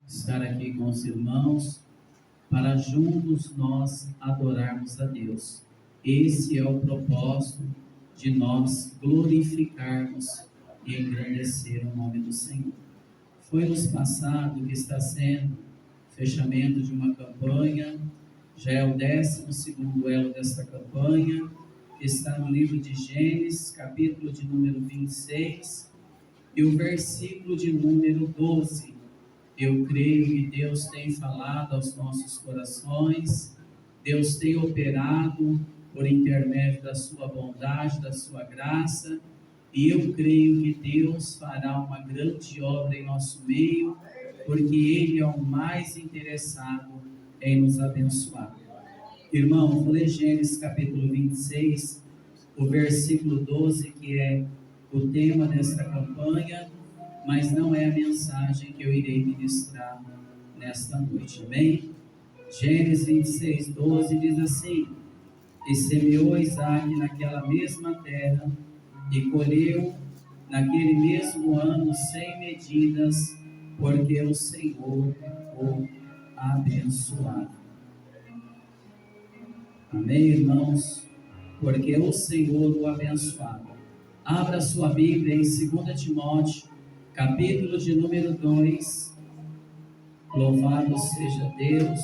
estar aqui com os irmãos para juntos nós adorarmos a Deus. Esse é o propósito de nós glorificarmos e engrandecer o nome do Senhor. Foi nos passado que está sendo fechamento de uma campanha, já é o 12º elo desta campanha, que está no livro de Gênesis, capítulo de número 26, e o versículo de número 12. Eu creio que Deus tem falado aos nossos corações, Deus tem operado por intermédio da sua bondade, da sua graça, e eu creio que Deus fará uma grande obra em nosso meio, porque Ele é o mais interessado em nos abençoar. Irmão, vou ler Gênesis capítulo 26, o versículo 12, que é o tema desta campanha, mas não é a mensagem que eu irei ministrar nesta noite, amém? Gênesis 26, 12 diz assim: E semeou Isaque naquela mesma terra, e colheu naquele mesmo ano 100 medidas, porque o Senhor o abençoava. Amém, irmãos? Porque o Senhor o abençoava. Abra sua Bíblia em 2 Timóteo, capítulo de número 2, louvado seja Deus,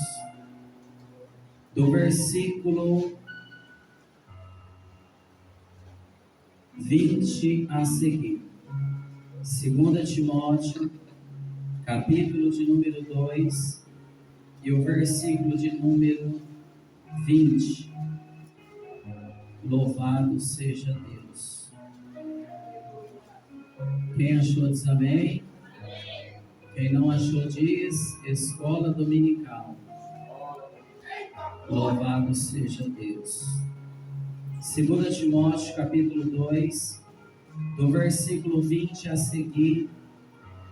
do versículo 20 a seguir. 2 Timóteo, capítulo de número 2, e o versículo de número 20. Louvado seja Deus. Quem achou diz amém. Quem não achou diz escola dominical. Louvado seja Deus. 2 Timóteo capítulo 2, do versículo 20 a seguir,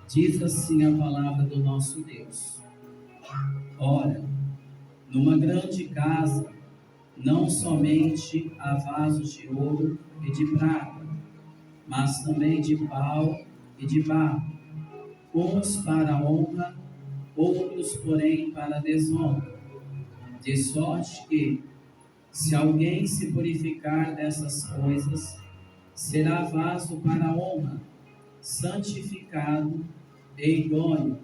diz assim a palavra do nosso Deus: Ora, numa grande casa, não somente há vasos de ouro e de prata, mas também de pau e de barro, uns para a honra, outros, porém, para a desonra. De sorte que, se alguém se purificar dessas coisas, será vaso para a honra, santificado e idôneo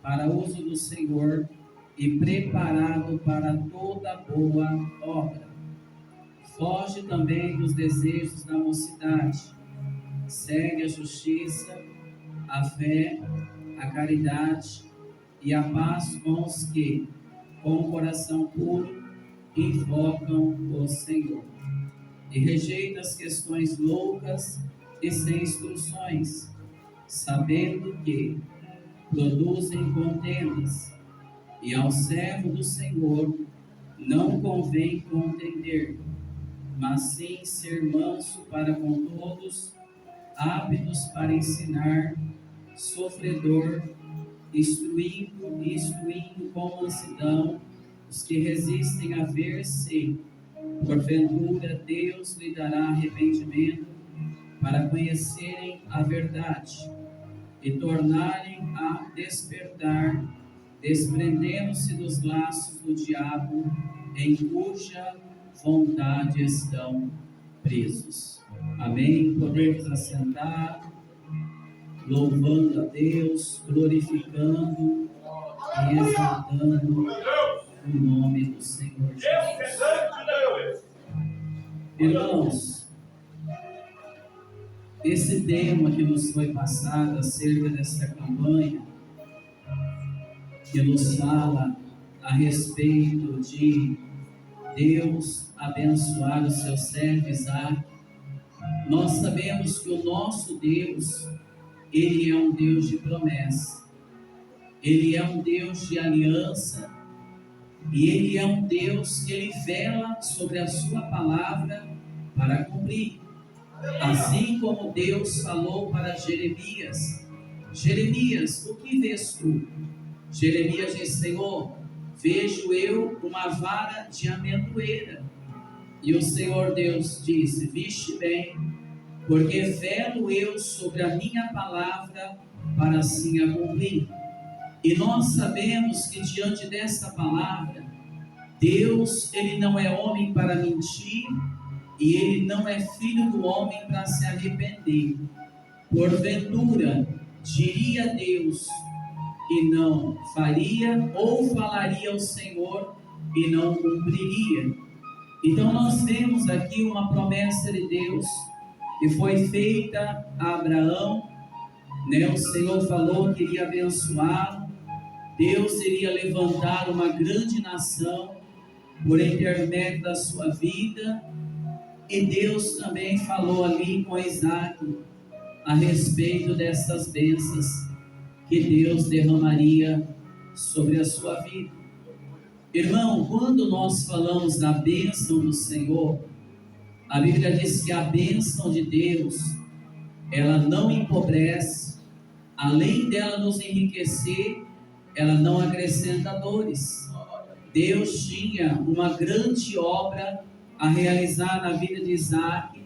para uso do Senhor e preparado para toda boa obra. Foge também dos desejos da mocidade. Segue a justiça, a fé, a caridade e a paz com os que, com o coração puro, invocam o Senhor. E rejeita as questões loucas e sem instruções, sabendo que produzem contendas, e ao servo do Senhor não convém contender, mas sim ser manso para com todos, ávidos para ensinar, sofredor, instruindo com mansidão os que resistem a ver se, porventura, Deus lhe dará arrependimento para conhecerem a verdade e tornarem a despertar, desprendendo-se dos laços do diabo, em cuja vontade estão presos. Amém? Podemos assentar, louvando a Deus, glorificando e exaltando o nome do Senhor Jesus. Irmãos, esse tema que nos foi passado acerca desta campanha, que nos fala a respeito de Deus abençoar o seu servo Isaque, nós sabemos que o nosso Deus, Ele é um Deus de promessa, Ele é um Deus de aliança, e Ele é um Deus que Ele vela sobre a sua palavra para cumprir. Assim como Deus falou para Jeremias: Jeremias, o que vês tu? Jeremias disse: Senhor, vejo eu uma vara de amendoeira. E o Senhor Deus disse: viste bem, porque velo eu sobre a minha palavra para assim a cumprir. E nós sabemos que diante desta palavra, Deus, Ele não é homem para mentir, e Ele não é filho do homem para se arrepender. Porventura, diria Deus e não faria, ou falaria ao Senhor e não cumpriria. Então nós temos aqui uma promessa de Deus que foi feita a Abraão, né? O Senhor falou que iria abençoá-lo, Deus iria levantar uma grande nação por intermédio da sua vida, e Deus também falou ali com Isaac a respeito dessas bênçãos que Deus derramaria sobre a sua vida. Irmão, quando nós falamos da bênção do Senhor, a Bíblia diz que a bênção de Deus, ela não empobrece, além dela nos enriquecer, ela não acrescenta dores. Deus tinha uma grande obra a realizar na vida de Isaac,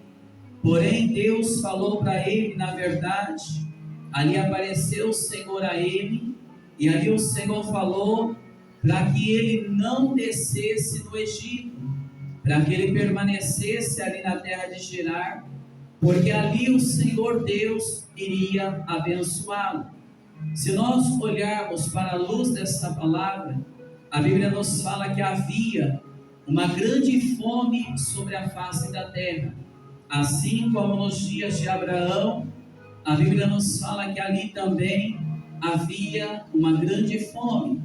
porém Deus falou para ele, na verdade, ali apareceu o Senhor a ele, e ali o Senhor falou para que ele não descesse no Egito, para que ele permanecesse ali na terra de Gerar, porque ali o Senhor Deus iria abençoá-lo. Se nós olharmos para a luz dessa palavra, a Bíblia nos fala que havia uma grande fome sobre a face da terra, assim como nos dias de Abraão. A Bíblia nos fala que ali também havia uma grande fome,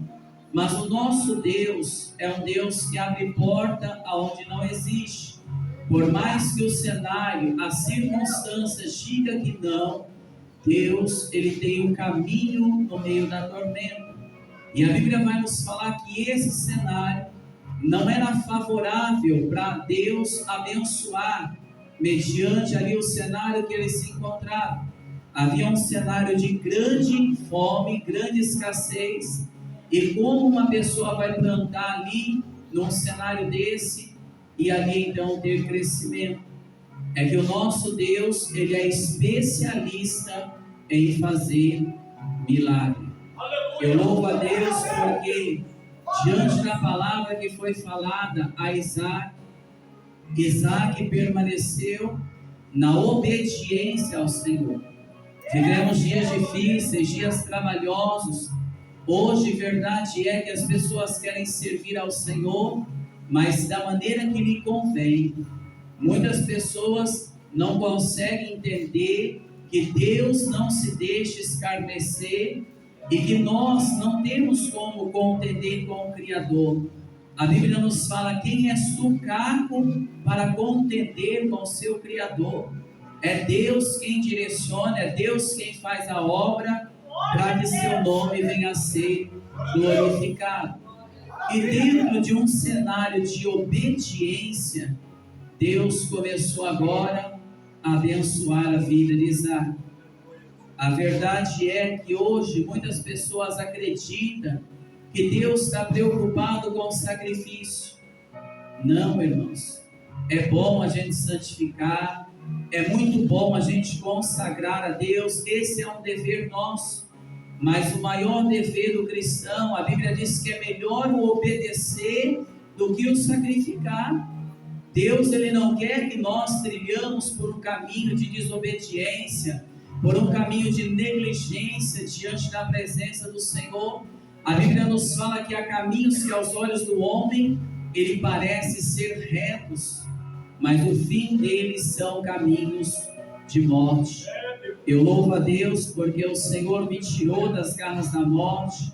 mas o nosso Deus é um Deus que abre porta aonde não existe. Por mais que o cenário, as circunstâncias digam que não, Deus, Ele tem um caminho no meio da tormenta. E a Bíblia vai nos falar que esse cenário não era favorável para Deus abençoar, mediante ali o cenário que ele se encontrava. Havia um cenário de grande fome, grande escassez, e como uma pessoa vai plantar ali, num cenário desse, e ali então ter crescimento? É que o nosso Deus, Ele é especialista em fazer milagre. Eu louvo a Deus porque diante da palavra que foi falada a Isaac, Isaac permaneceu na obediência ao Senhor. Tivemos dias difíceis, dias trabalhosos. Hoje, verdade é que as pessoas querem servir ao Senhor, mas da maneira que lhe convém. Muitas pessoas não conseguem entender que Deus não se deixa escarnecer e que nós não temos como contender com o Criador. A Bíblia nos fala: quem és tu, Caco, para contender com o seu Criador? É Deus quem direciona, é Deus quem faz a obra para que seu nome venha a ser glorificado. E dentro de um cenário de obediência, Deus começou agora a abençoar a vida de Isaac. A verdade é que hoje muitas pessoas acreditam que Deus está preocupado com o sacrifício. Não, irmãos. É bom a gente santificar, é muito bom a gente consagrar a Deus, esse é um dever nosso. Mas o maior dever do cristão, a Bíblia diz que é melhor o obedecer do que o sacrificar. Deus, Ele não quer que nós trilhamos por um caminho de desobediência, por um caminho de negligência diante da presença do Senhor. A Bíblia nos fala que há caminhos que aos olhos do homem, ele parece ser retos, mas o fim deles são caminhos de morte. Eu louvo a Deus porque o Senhor me tirou das garras da morte.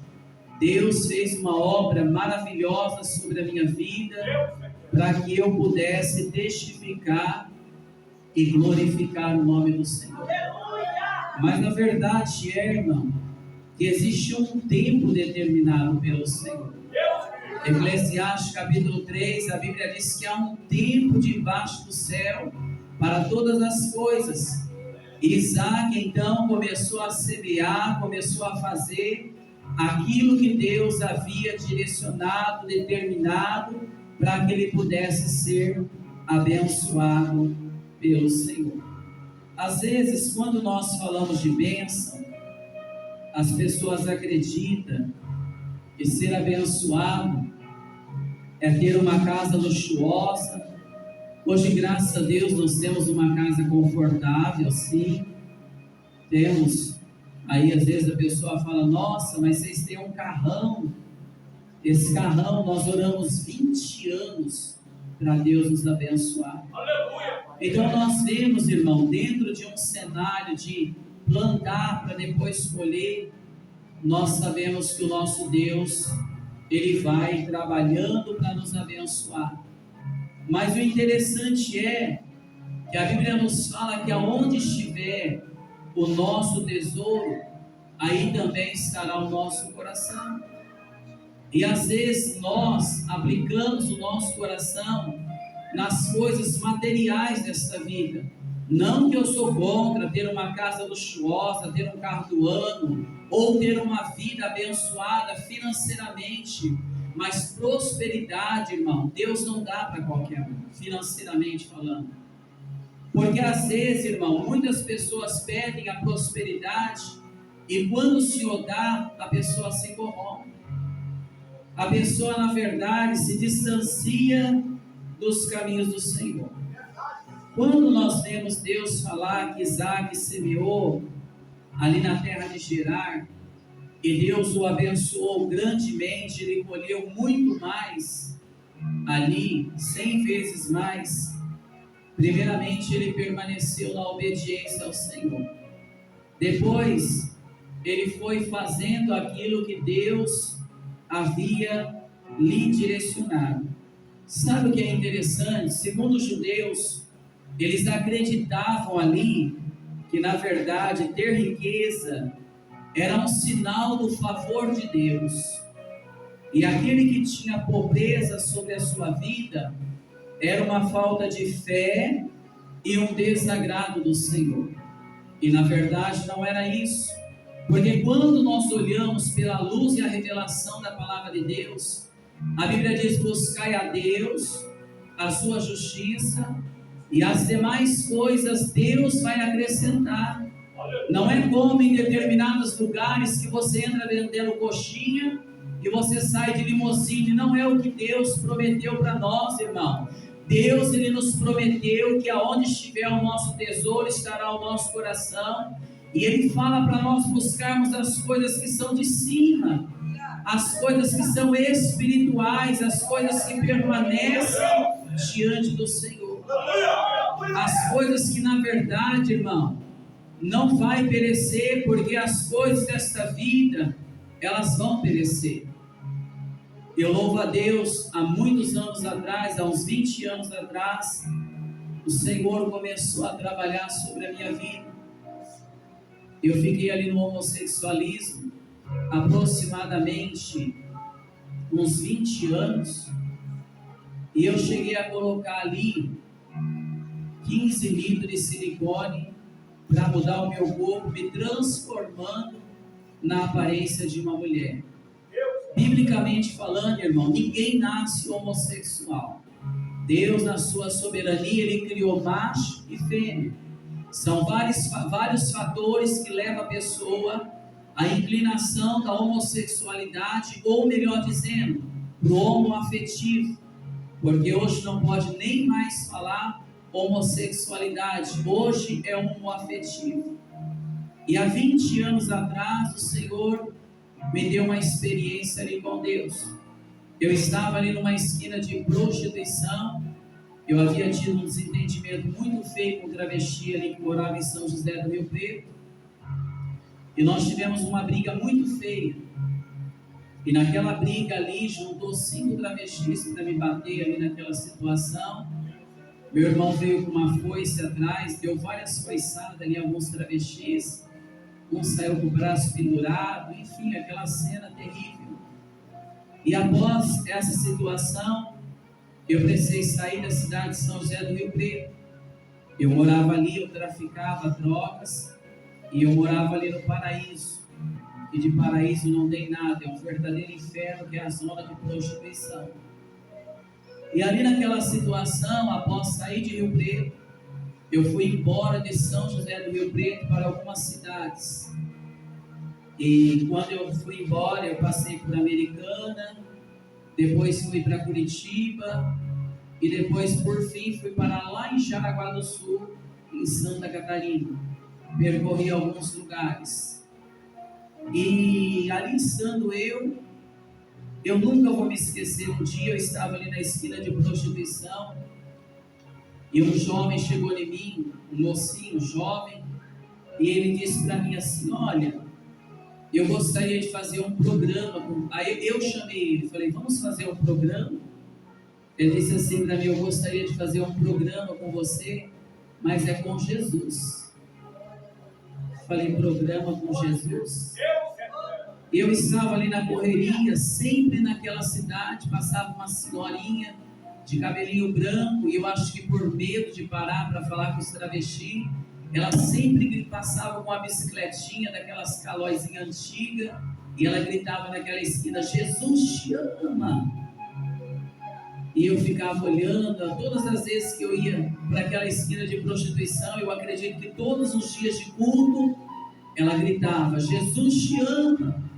Deus fez uma obra maravilhosa sobre a minha vida, para que eu pudesse testificar e glorificar o nome do Senhor. Mas na verdade irmão, que existe um tempo determinado pelo Senhor. Eclesiastes capítulo 3, a Bíblia diz que há um tempo debaixo do céu para todas as coisas. Isaac então começou a semear, começou a fazer aquilo que Deus havia direcionado, determinado, para que ele pudesse ser abençoado pelo Senhor. Às vezes, quando nós falamos de bênção, as pessoas acreditam que ser abençoado é ter uma casa luxuosa. Hoje, graças a Deus, nós temos uma casa confortável, sim. Temos, aí às vezes a pessoa fala, nossa, mas vocês têm um carrão. Esse carrão, nós oramos 20 anos para Deus nos abençoar. Aleluia! Então nós vemos, irmão, dentro de um cenário de plantar para depois colher, nós sabemos que o nosso Deus, Ele vai trabalhando para nos abençoar. Mas o interessante é que a Bíblia nos fala que aonde estiver o nosso tesouro, aí também estará o nosso coração. E às vezes nós aplicamos o nosso coração nas coisas materiais desta vida. Não que eu sou contra ter uma casa luxuosa, ter um carro do ano, ou ter uma vida abençoada financeiramente. Mas prosperidade, irmão, Deus não dá para qualquer um, financeiramente falando. Porque às vezes, irmão, muitas pessoas pedem a prosperidade e quando o Senhor dá, a pessoa se corrompe. A pessoa, na verdade, se distancia dos caminhos do Senhor. Quando nós vemos Deus falar que Isaac semeou ali na terra de Gerar, e Deus o abençoou grandemente, ele colheu muito mais ali, 100 vezes mais. Primeiramente, ele permaneceu na obediência ao Senhor. Depois, ele foi fazendo aquilo que Deus havia lhe direcionado. Sabe o que é interessante? Segundo os judeus, eles acreditavam ali que, na verdade, ter riqueza era um sinal do favor de Deus. E aquele que tinha pobreza sobre a sua vida era uma falta de fé e um desagrado do Senhor. E na verdade não era isso. Porque quando nós olhamos pela luz e a revelação da palavra de Deus, a Bíblia diz: buscai a Deus, a sua justiça, e as demais coisas Deus vai acrescentar. Não é como em determinados lugares que você entra vendendo coxinha e você sai de limusine. Não é o que Deus prometeu para nós, irmão. Deus, Ele nos prometeu que aonde estiver o nosso tesouro estará o nosso coração. E Ele fala para nós buscarmos as coisas que são de cima, as coisas que são espirituais, as coisas que permanecem diante do Senhor. As coisas que, na verdade, irmão, não vai perecer, porque as coisas desta vida, elas vão perecer. Eu louvo a Deus, há muitos anos atrás, há uns 20 anos atrás, o Senhor começou a trabalhar sobre a minha vida. Eu fiquei ali no homossexualismo, aproximadamente uns 20 anos, e eu cheguei a colocar ali 15 litros de silicone para mudar o meu corpo, me transformando na aparência de uma mulher. Biblicamente falando, irmão, ninguém nasce homossexual. Deus, na sua soberania, Ele criou macho e fêmea. São vários fatores que levam a pessoa à inclinação da homossexualidade, ou melhor dizendo, do homoafetivo. Porque hoje não pode nem mais falar homossexualidade, hoje é homoafetivo. E há 20 anos atrás, o Senhor me deu uma experiência ali com Deus. Eu estava ali numa esquina de prostituição. Eu havia tido um desentendimento muito feio com um travesti ali que morava em São José do Rio Preto. E nós tivemos uma briga muito feia. E naquela briga ali, juntou 5 travestis para me bater ali naquela situação. Meu irmão veio com uma foice atrás, deu várias foiçadas ali, alguns travestis. Um saiu com o braço pendurado, enfim, aquela cena terrível. E após essa situação, eu precisei sair da cidade de São José do Rio Preto. Eu morava ali, eu traficava drogas, e eu morava ali no Paraíso. E de Paraíso não tem nada, é um verdadeiro inferno, que é a zona de prostituição. E ali naquela situação, após sair de Rio Preto, eu fui embora de São José do Rio Preto para algumas cidades. E quando eu fui embora, eu passei por Americana, depois fui para Curitiba, e depois, por fim, fui para lá em Jaraguá do Sul, em Santa Catarina. Percorri alguns lugares. E ali estando eu nunca vou me esquecer. Um dia eu estava ali na esquina de prostituição, e um jovem chegou em mim, um mocinho jovem, e ele disse para mim assim: olha, eu gostaria de fazer um programa. Aí eu chamei ele, falei: vamos fazer um programa? Ele disse assim para mim: eu gostaria de fazer um programa com você, mas é com Jesus. Falei: programa com Jesus? Eu estava ali na correria, sempre naquela cidade, passava uma senhorinha de cabelinho branco, e eu acho que por medo de parar para falar com os travestis, ela sempre passava com a bicicletinha daquelas calóizinhas antigas, e ela gritava naquela esquina: Jesus te ama. E eu ficava olhando. Todas as vezes que eu ia para aquela esquina de prostituição, eu acredito que todos os dias de culto, ela gritava: Jesus te ama.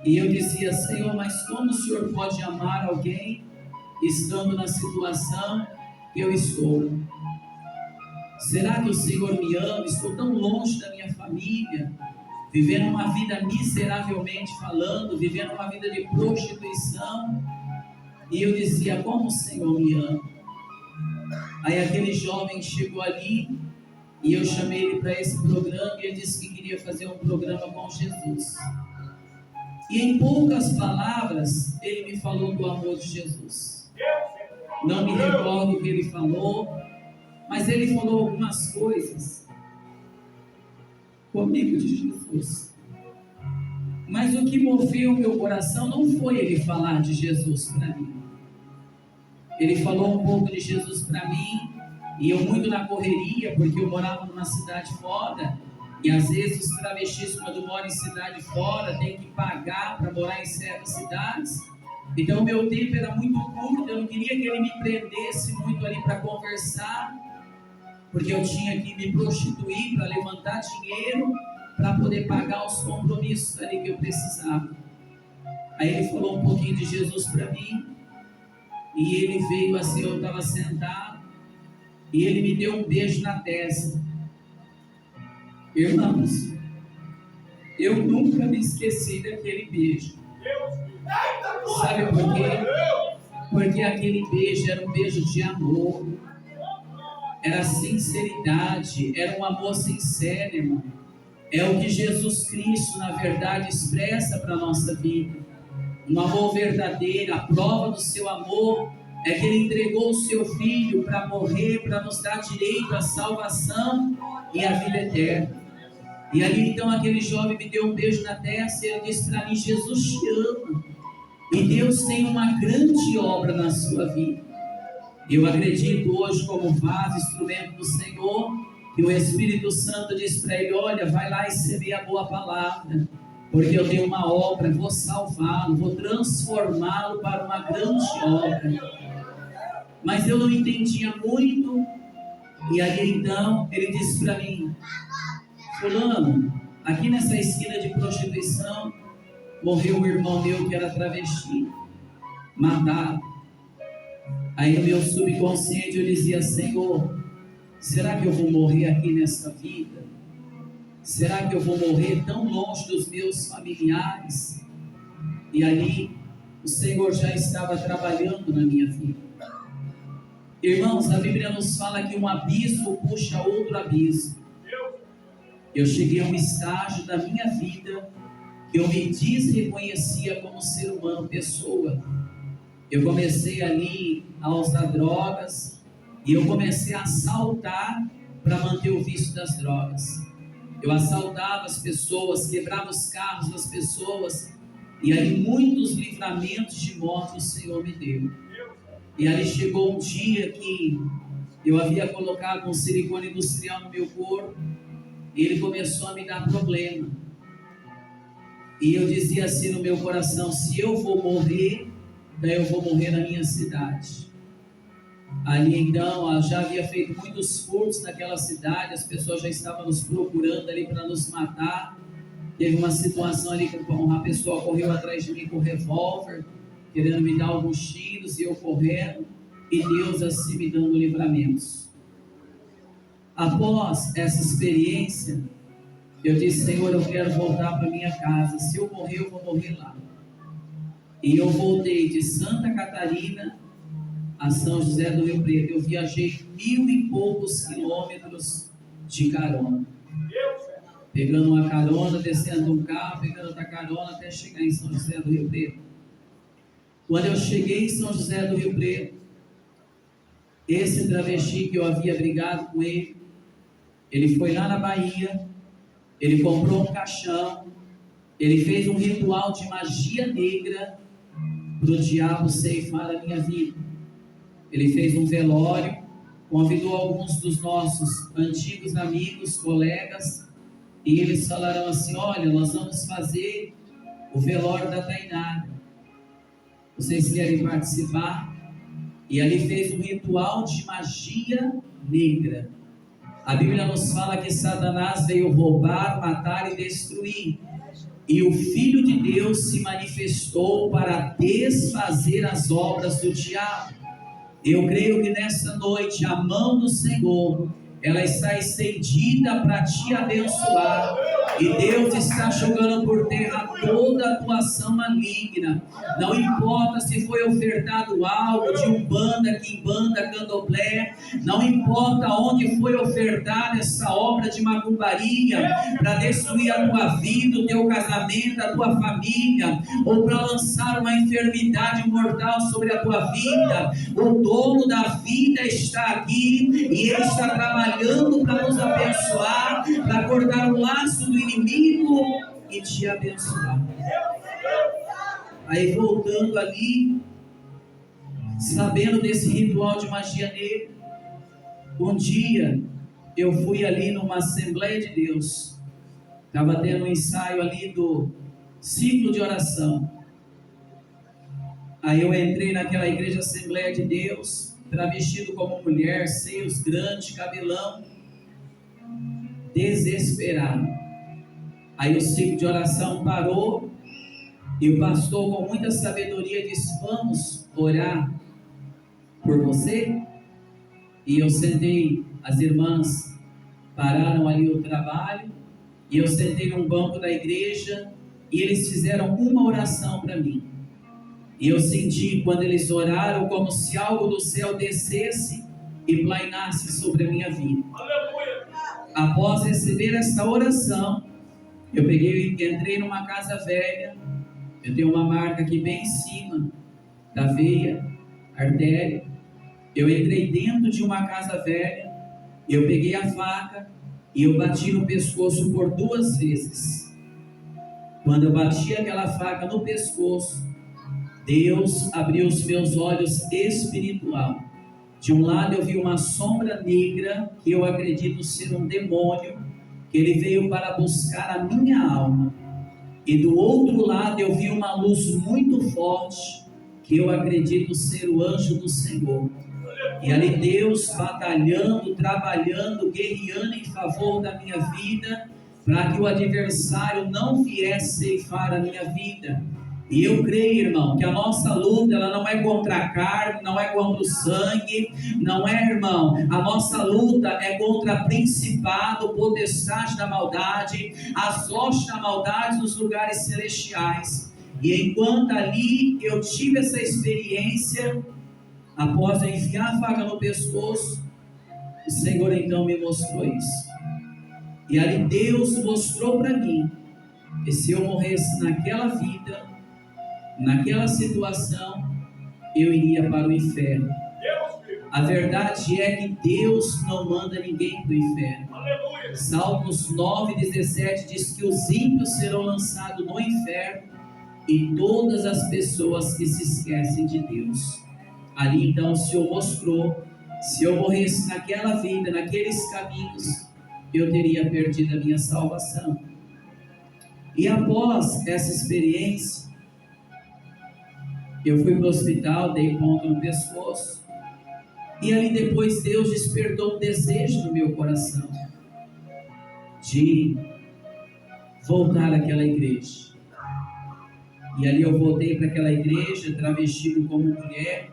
E eu dizia: Senhor, mas como o Senhor pode amar alguém estando na situação que eu estou? Será que o Senhor me ama? Estou tão longe da minha família, vivendo uma vida miseravelmente falando, vivendo uma vida de prostituição. E eu dizia: como o Senhor me ama? Aí aquele jovem chegou ali, e eu chamei ele para esse programa, e ele disse que queria fazer um programa com Jesus. E em poucas palavras, ele me falou do amor de Jesus. Não me recordo o que ele falou, mas ele falou algumas coisas comigo de Jesus. Mas o que moveu meu coração não foi ele falar de Jesus para mim. Ele falou um pouco de Jesus para mim, e eu muito na correria, porque eu morava numa cidade fora, e às vezes os travestis, quando moram em cidade fora, tem que pagar para morar em certas cidades. Então o meu tempo era muito curto, eu não queria que ele me prendesse muito ali para conversar, porque eu tinha que me prostituir para levantar dinheiro, para poder pagar os compromissos ali que eu precisava. Aí ele falou um pouquinho de Jesus para mim, e ele veio assim, eu estava sentado, e ele me deu um beijo na testa. Irmãos, eu nunca me esqueci daquele beijo. Sabe por quê? Porque aquele beijo era um beijo de amor, era sinceridade, era um amor sincero, irmão. É o que Jesus Cristo, na verdade, expressa para a nossa vida. Um amor verdadeiro. A prova do seu amor é que Ele entregou o seu Filho para morrer, para nos dar direito à salvação e à vida eterna. E ali então aquele jovem me deu um beijo na testa, e ele disse para mim: Jesus te ama, e Deus tem uma grande obra na sua vida. Eu acredito hoje, como vaso, instrumento do Senhor, que o Espírito Santo diz para ele: olha, vai lá e semeia a boa palavra, porque eu tenho uma obra, vou salvá-lo, vou transformá-lo para uma grande obra. Mas eu não entendia muito, e aí então ele disse para mim: fulano, aqui nessa esquina de prostituição morreu um irmão meu que era travesti, matado. Aí no meu subconsciente eu dizia: Senhor, será que eu vou morrer aqui nessa vida? Será que eu vou morrer tão longe dos meus familiares? E ali o Senhor já estava trabalhando na minha vida. Irmãos, a Bíblia nos fala que um abismo puxa outro abismo. Eu cheguei a um estágio da minha vida que eu me desreconhecia como ser humano, pessoa. Eu comecei ali a usar drogas, e eu comecei a assaltar para manter o vício das drogas. Eu assaltava as pessoas, quebrava os carros das pessoas, e aí muitos livramentos de morte o Senhor me deu. E ali chegou um dia que eu havia colocado um silicone industrial no meu corpo, e ele começou a me dar problema. E eu dizia assim no meu coração: se eu vou morrer, daí eu vou morrer na minha cidade. Ali então, eu já havia feito muitos furtos naquela cidade, as pessoas já estavam nos procurando ali para nos matar. Teve uma situação ali que uma pessoa correu atrás de mim com revólver, querendo me dar alguns tiros, e eu correndo, e Deus assim me dando livramentos. Após essa experiência, eu disse: Senhor, eu quero voltar para minha casa. Se eu morrer, eu vou morrer lá. E eu voltei de Santa Catarina a São José do Rio Preto. Eu viajei 1000 e poucos quilômetros de carona, pegando uma carona, descendo um carro, pegando outra carona, até chegar em São José do Rio Preto. Quando eu cheguei em São José do Rio Preto, esse travesti que eu havia brigado com ele foi lá na Bahia, ele comprou um caixão, ele fez um ritual de magia negra para o diabo ceifar a minha vida. Ele fez um velório, convidou alguns dos nossos antigos amigos, colegas, e eles falaram assim: olha, nós vamos fazer o velório da Tainara, vocês querem participar? E ali fez um ritual de magia negra. A Bíblia nos fala que Satanás veio roubar, matar e destruir, e o Filho de Deus se manifestou para desfazer as obras do diabo. Eu creio que nessa noite a mão do Senhor, ela está estendida para te abençoar, e Deus está jogando por terra toda a tua ação maligna. Não importa se foi ofertado algo de umbanda, quimbanda, candomblé, não importa onde foi ofertada essa obra de macumbaria para destruir a tua vida, o teu casamento, a tua família, ou para lançar uma enfermidade mortal sobre a tua vida. O dono da vida está aqui e ele está trabalhando para nos abençoar, para cortar o laço do inimigo e te abençoar. Aí voltando ali, sabendo desse ritual de magia negra, um dia eu fui ali numa Assembleia de Deus, estava tendo um ensaio ali do ciclo de oração. Aí eu entrei naquela igreja Assembleia de Deus, travestido como mulher, seios grandes, cabelão, desesperado. Aí o ciclo de oração parou, e o pastor com muita sabedoria disse: vamos orar por você? E eu sentei, as irmãs pararam ali o trabalho, e eu sentei num banco da igreja, e eles fizeram uma oração para mim. E eu senti, quando eles oraram, como se algo do céu descesse e plainasse sobre a minha vida. Aleluia. Após receber essa oração, eu entrei numa casa velha. Eu tenho uma marca aqui bem em cima da veia, artéria. Eu entrei dentro de uma casa velha, eu peguei a faca e eu bati no pescoço por 2 vezes. Quando eu bati aquela faca no pescoço, Deus abriu os meus olhos espiritual. De um lado eu vi uma sombra negra, que eu acredito ser um demônio, que ele veio para buscar a minha alma. E do outro lado eu vi uma luz muito forte, que eu acredito ser o anjo do Senhor. E ali Deus batalhando, trabalhando, guerreando em favor da minha vida, para que o adversário não viesse ceifar a minha vida. E eu creio, irmão, que a nossa luta, ela não é contra a carne, não é contra o sangue, não é, irmão, a nossa luta é contra principado, potestade da maldade, as hostes da maldade nos lugares celestiais. E enquanto ali eu tive essa experiência, após eu enfiar a faca no pescoço, o Senhor então me mostrou isso. E ali Deus mostrou para mim que se eu morresse naquela vida, naquela situação, eu iria para o inferno. A verdade é que Deus não manda ninguém para o inferno. Aleluia. Salmos 9:17 diz que os ímpios serão lançados no inferno, e todas as pessoas que se esquecem de Deus. Ali então o Senhor mostrou, se eu morresse naquela vida, naqueles caminhos, eu teria perdido a minha salvação. E após essa experiência, eu fui para o hospital, dei ponto no pescoço, e ali depois Deus despertou um desejo no meu coração, de voltar àquela igreja. E ali eu voltei para aquela igreja, travestido como mulher.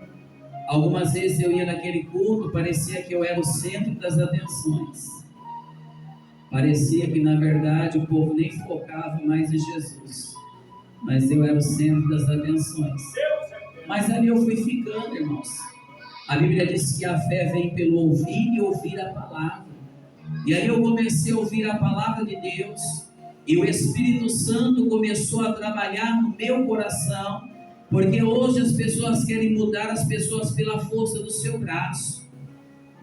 Algumas vezes eu ia naquele culto, parecia que eu era o centro das atenções. Parecia que, na verdade, o povo nem focava mais em Jesus, mas eu era o centro das atenções. Mas ali eu fui ficando, irmãos. A Bíblia diz que a fé vem pelo ouvir e ouvir a palavra. E aí eu comecei a ouvir a palavra de Deus, e o Espírito Santo começou a trabalhar no meu coração, porque hoje as pessoas querem mudar as pessoas pela força do seu braço.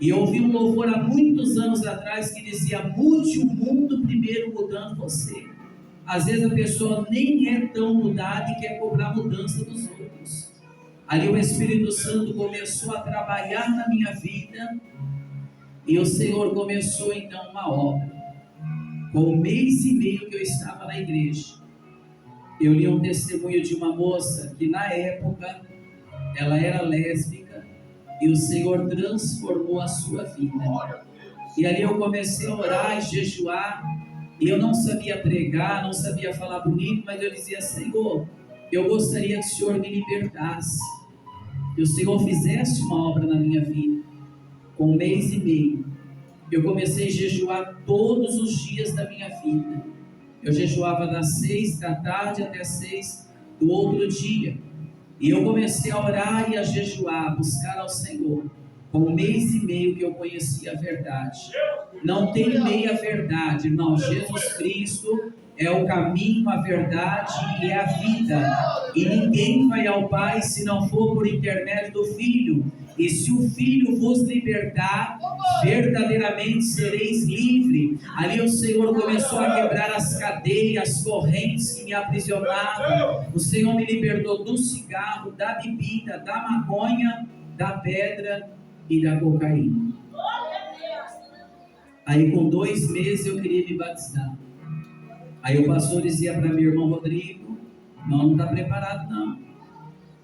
E eu ouvi um louvor há muitos anos atrás que dizia: mude o mundo primeiro mudando você. Às vezes a pessoa nem é tão mudada e quer cobrar mudança dos outros. Ali o Espírito Santo começou a trabalhar na minha vida, e o Senhor começou então uma obra. Com 1 mês e meio que eu estava na igreja, eu li um testemunho de uma moça que na época ela era lésbica, e o Senhor transformou a sua vida. E ali eu comecei a orar e jejuar, e eu não sabia pregar, não sabia falar bonito, mas eu dizia: Senhor, eu gostaria que o Senhor me libertasse, que o Senhor fizesse uma obra na minha vida. Com 1 mês e meio, eu comecei a jejuar todos os dias da minha vida. Eu jejuava das 6 da tarde até 6 do outro dia. E eu comecei a orar e a jejuar, a buscar ao Senhor. Com 1 mês e meio que eu conheci a verdade. Não tem meia verdade, irmão. Jesus Cristo é o caminho, a verdade e é a vida. E ninguém vai ao Pai se não for por intermédio do Filho. E se o Filho vos libertar, verdadeiramente sereis livres. Ali o Senhor começou a quebrar as cadeias, as correntes que me aprisionavam. O Senhor me libertou do cigarro, da bebida, da maconha, da pedra e da cocaína. Aí com 2 meses eu queria me batizar. Aí o pastor dizia para meu irmão Rodrigo: não está preparado não.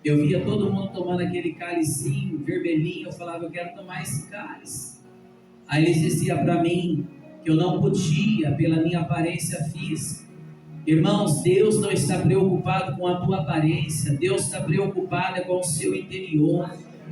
Eu via todo mundo tomando aquele cálicezinho vermelhinho, eu falava: eu quero tomar esse cálice. Aí eles diziam para mim que eu não podia pela minha aparência física. Irmãos, Deus não está preocupado com a tua aparência, Deus está preocupado com o seu interior.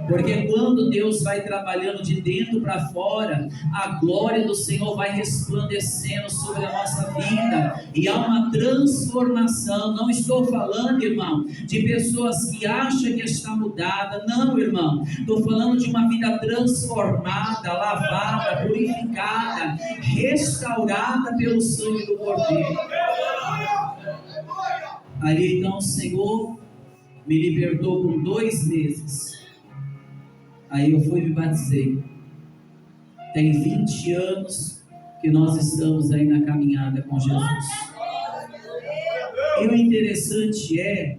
Porque quando Deus vai trabalhando de dentro para fora, a glória do Senhor vai resplandecendo sobre a nossa vida, e há uma transformação. Não estou falando, irmão, de pessoas que acham que está mudada, não, irmão, estou falando de uma vida transformada, lavada, purificada, restaurada pelo sangue do Cordeiro. Ali então o Senhor me libertou com 2 meses. Aí eu fui e me batizei. Tem 20 anos que nós estamos aí na caminhada com Jesus. E o interessante é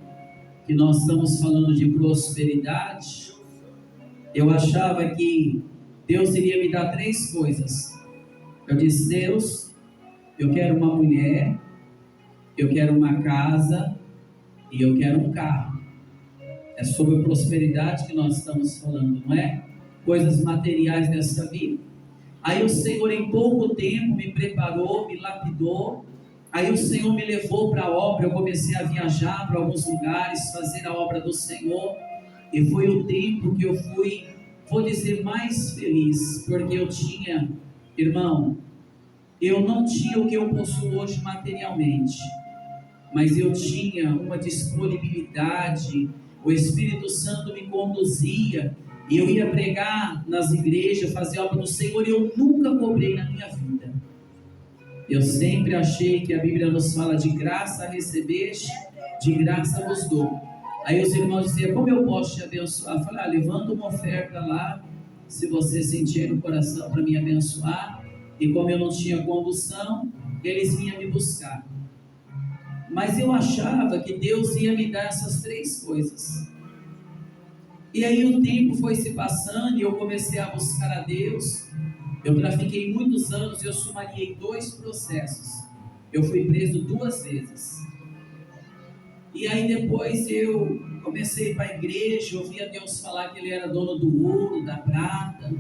que nós estamos falando de prosperidade. Eu achava que Deus iria me dar 3 coisas. Eu disse: Deus, eu quero uma mulher, eu quero uma casa e eu quero um carro. É sobre prosperidade que nós estamos falando, não é? Coisas materiais dessa vida. Aí o Senhor em pouco tempo me preparou, me lapidou. Aí o Senhor me levou para a obra. Eu comecei a viajar para alguns lugares, fazer a obra do Senhor. E foi o tempo que eu fui, vou dizer, mais feliz. Porque eu tinha, irmão, eu não tinha o que eu possuo hoje materialmente, mas eu tinha uma disponibilidade. O Espírito Santo me conduzia, e eu ia pregar nas igrejas, fazer a obra do Senhor, e eu nunca cobrei na minha vida. Eu sempre achei que a Bíblia nos fala: de graça recebeste, de graça vos dou. Aí os irmãos diziam: como eu posso te abençoar? Eu falei: levanta uma oferta lá, se você sentir no coração para me abençoar. E como eu não tinha condução, eles vinham me buscar. Mas eu achava que Deus ia me dar essas 3 coisas. E aí o tempo foi se passando e eu comecei a buscar a Deus. Eu trafiquei muitos anos, eu sumariei 2 processos. Eu fui preso 2 vezes. E aí depois eu comecei para a igreja, ouvia Deus falar que Ele era dono do ouro, da prata.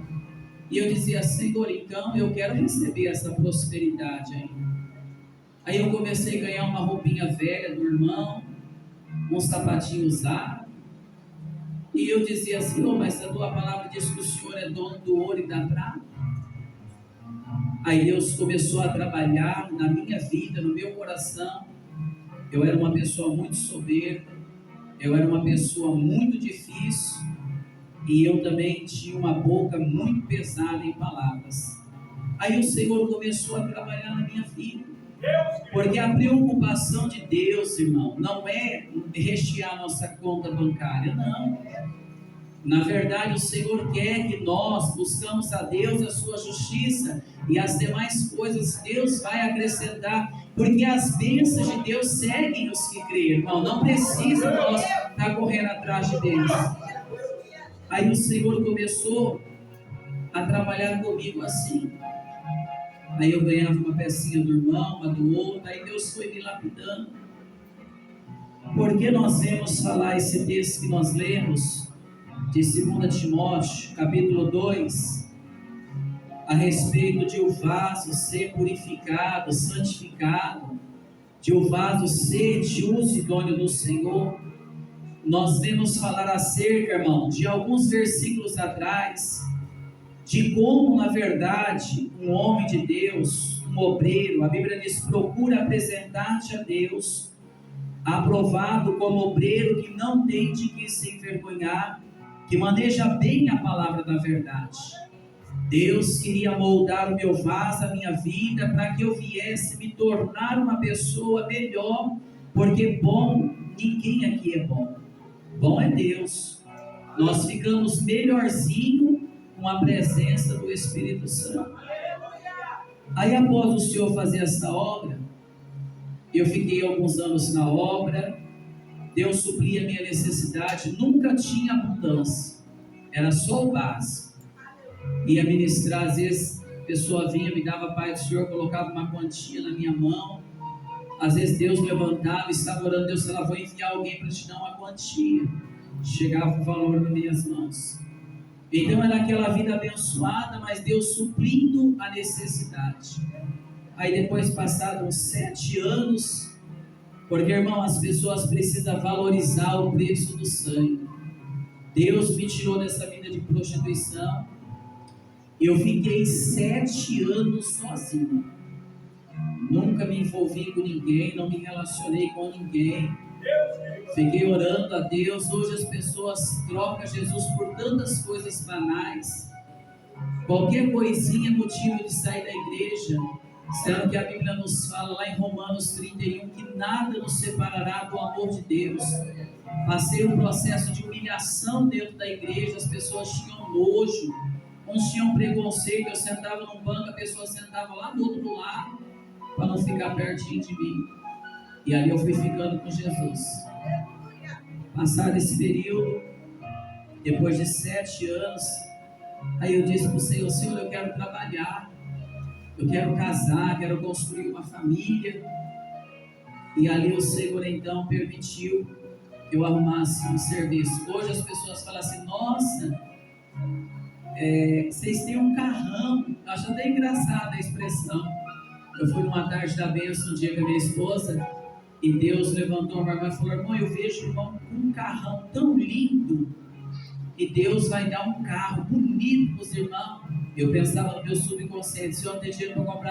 E eu dizia: Senhor, então eu quero receber essa prosperidade aí. Aí eu comecei a ganhar uma roupinha velha do irmão, uns sapatinhos usados. E eu dizia assim: oh, mas a tua palavra diz que o Senhor é dono do ouro e da prata. Aí Deus começou a trabalhar na minha vida, no meu coração. Eu era uma pessoa muito soberba, eu era uma pessoa muito difícil, e eu também tinha uma boca muito pesada em palavras. Aí o Senhor começou a trabalhar na minha vida, porque a preocupação de Deus, irmão, não é rechear nossa conta bancária, não. Na verdade, o Senhor quer que nós buscamos a Deus, a sua justiça, e as demais coisas Deus vai acrescentar, porque as bênçãos de Deus seguem os que creem, irmão. Não precisa nós estar correndo atrás de Deus. Aí o Senhor começou a trabalhar comigo assim. Aí eu ganhava uma pecinha do irmão, uma do outro. Aí Deus foi me lapidando. Porque nós vemos falar esse texto que nós lemos de 2 Timóteo, capítulo 2, a respeito de o vaso ser purificado, santificado, de o vaso ser de uso idôneo do Senhor. Nós vemos falar acerca, irmão, de alguns versículos atrás, de como, na verdade, um homem de Deus, um obreiro, a Bíblia diz: procura apresentar-te a Deus, aprovado como obreiro que não tem de que se envergonhar, que maneja bem a palavra da verdade. Deus queria moldar o meu vaso, a minha vida, para que eu viesse me tornar uma pessoa melhor, porque bom, ninguém aqui é bom. Bom é Deus. Nós ficamos melhorzinho com a presença do Espírito Santo. Aí após o Senhor fazer essa obra, eu fiquei alguns anos na obra, Deus supria a minha necessidade, nunca tinha abundância, era só o básico. Ia ministrar, às vezes a pessoa vinha, me dava a paz do Senhor, colocava uma quantia na minha mão. Às vezes Deus levantava, estava orando: Deus, ela vai enviar alguém para te dar uma quantia. Chegava o valor nas minhas mãos. Então era aquela vida abençoada, mas Deus suprindo a necessidade. Aí depois passaram 7 anos, porque, irmão, as pessoas precisam valorizar o preço do sangue. Deus me tirou dessa vida de prostituição. Eu fiquei 7 anos sozinho. Nunca me envolvi com ninguém, não me relacionei com ninguém. Fiquei orando a Deus. Hoje as pessoas trocam Jesus por tantas coisas banais. Qualquer coisinha é motivo de sair da igreja. Sendo que a Bíblia nos fala lá em Romanos 31 que nada nos separará do amor de Deus. Passei um processo de humilhação dentro da igreja. As pessoas tinham nojo, uns tinham preconceito. Eu sentava num banco, a pessoa sentava lá do outro lado, para não ficar pertinho de mim. E ali eu fui ficando com Jesus. Passado esse período, depois de 7 anos, aí eu disse para o Senhor: Senhor, eu quero trabalhar, eu quero casar, quero construir uma família. E ali o Senhor então permitiu que eu arrumasse um serviço. Hoje as pessoas falam assim: nossa, vocês têm um carrão. Eu acho até engraçada a expressão. Eu fui numa tarde da bênção um dia com a minha esposa, e Deus levantou uma irmã e falou: irmão, eu vejo o irmão com um carrão tão lindo, e Deus vai dar um carro bonito para os irmãos. Eu pensava no meu subconsciente: se eu não tenho dinheiro para comprar